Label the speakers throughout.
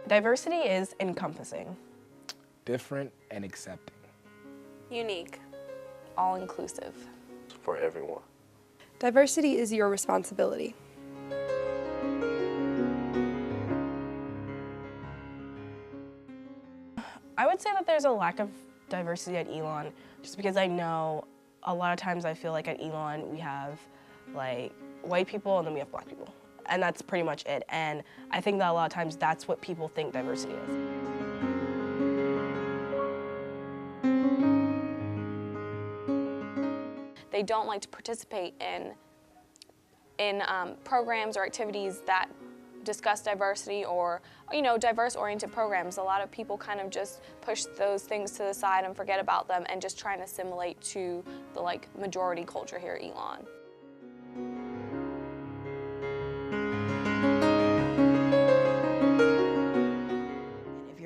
Speaker 1: Diversity is encompassing.
Speaker 2: Different and accepting.
Speaker 3: Unique.
Speaker 1: All-inclusive.
Speaker 4: For everyone.
Speaker 5: Diversity is your responsibility.
Speaker 1: I would say that there's a lack of diversity at Elon, just because I know a lot of times I feel like at Elon we have like white people and then we have black people. And that's pretty much it. And I think that a lot of times that's what people think diversity is.
Speaker 3: They don't like to participate in programs or activities that discuss diversity or, diverse-oriented programs. A lot of people kind of just push those things to the side and forget about them and just try and assimilate to the majority culture here at Elon.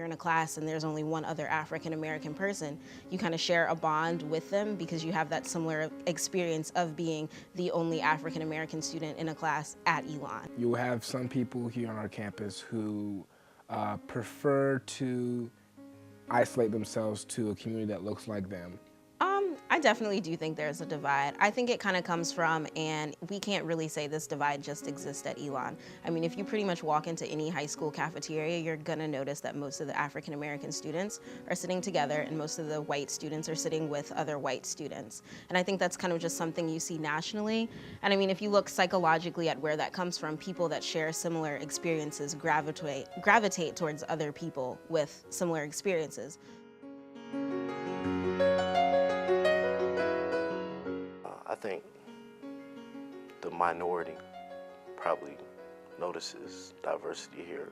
Speaker 6: In a class and there's only one other African American person, you kind of share a bond with them because you have that similar experience of being the only African American student in a class at Elon.
Speaker 2: You have some people here on our campus who prefer to isolate themselves to a community that looks like them.
Speaker 6: I definitely do think there's a divide. I think it kind of comes from, and we can't really say this divide just exists at Elon. I mean, if you pretty much walk into any high school cafeteria, you're gonna notice that most of the African American students are sitting together and most of the white students are sitting with other white students. And I think that's kind of just something you see nationally. And I mean, if you look psychologically at where that comes from, people that share similar experiences gravitate towards other people with similar experiences.
Speaker 4: I think the minority probably notices diversity here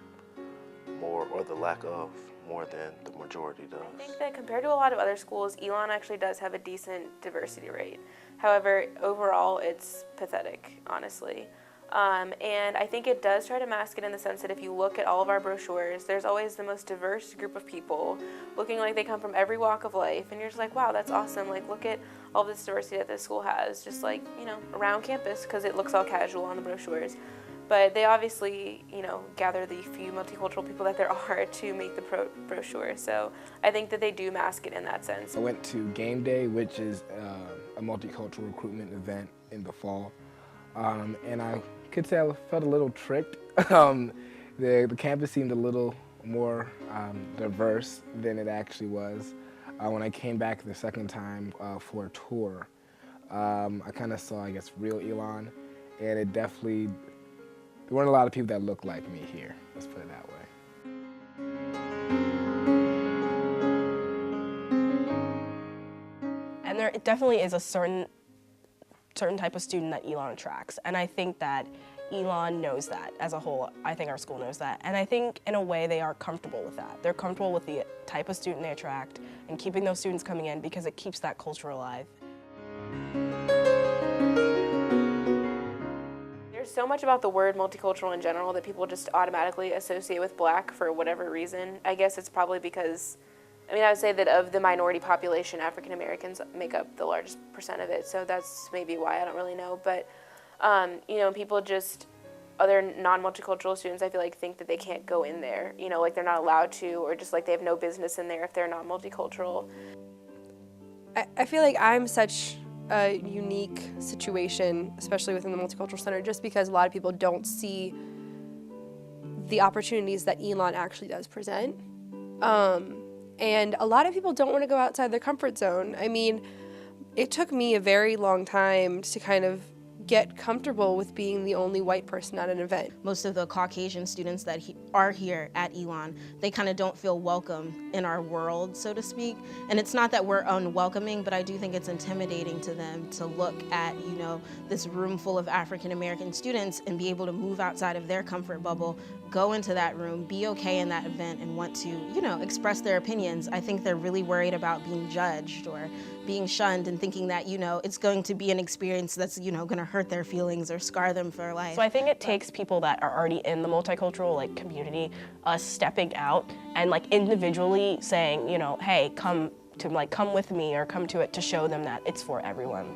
Speaker 4: more, or the lack of, more than the majority does.
Speaker 7: I think that compared to a lot of other schools, Elon actually does have a decent diversity rate. However, overall, it's pathetic, honestly. And I think it does try to mask it in the sense that if you look at all of our brochures, there's always the most diverse group of people looking like they come from every walk of life. And you're just like, wow, that's awesome. Like, look at all this diversity that this school has, just like, around campus, because it looks all casual on the brochures. But they obviously, gather the few multicultural people that there are to make the brochure. So I think that they do mask it in that sense.
Speaker 2: I went to Game Day, which is a multicultural recruitment event in the fall. And I could say I felt a little tricked. The campus seemed a little more diverse than it actually was. When I came back the second time for a tour, I kind of saw, I guess, real Elon, and it definitely, there weren't a lot of people that looked like me here, let's put it that way.
Speaker 1: And there definitely is a certain type of student that Elon attracts, and I think that Elon knows that as a whole. I think our school knows that, and I think in a way they are comfortable with that. They're comfortable with the type of student they attract and keeping those students coming in because it keeps that culture alive.
Speaker 7: There's so much about the word multicultural in general that people just automatically associate with black for whatever reason. I guess it's probably because, I would say that of the minority population, African Americans make up the largest percent of it, so that's maybe why, I don't really know. But, people just, other non-multicultural students, I feel like, think that they can't go in there, like they're not allowed to, or just like they have no business in there if they're not multicultural.
Speaker 5: I feel like I'm such a unique situation, especially within the Multicultural Center, just because a lot of people don't see the opportunities that Elon actually does present. And a lot of people don't want to go outside their comfort zone. I mean, it took me a very long time to kind of get comfortable with being the only white person at an event.
Speaker 6: Most of the Caucasian students that are here at Elon, they kind of don't feel welcome in our world, so to speak. And it's not that we're unwelcoming, but I do think it's intimidating to them to look at, this room full of African American students and be able to move outside of their comfort bubble, go into that room, be okay in that event, and want to, express their opinions. I think they're really worried about being judged or being shunned and thinking that, it's going to be an experience that's, going to hurt their feelings or scar them for life.
Speaker 1: So I think it takes people that are already in the multicultural community, stepping out and individually saying, hey, come with me or come to it, to show them that it's for everyone.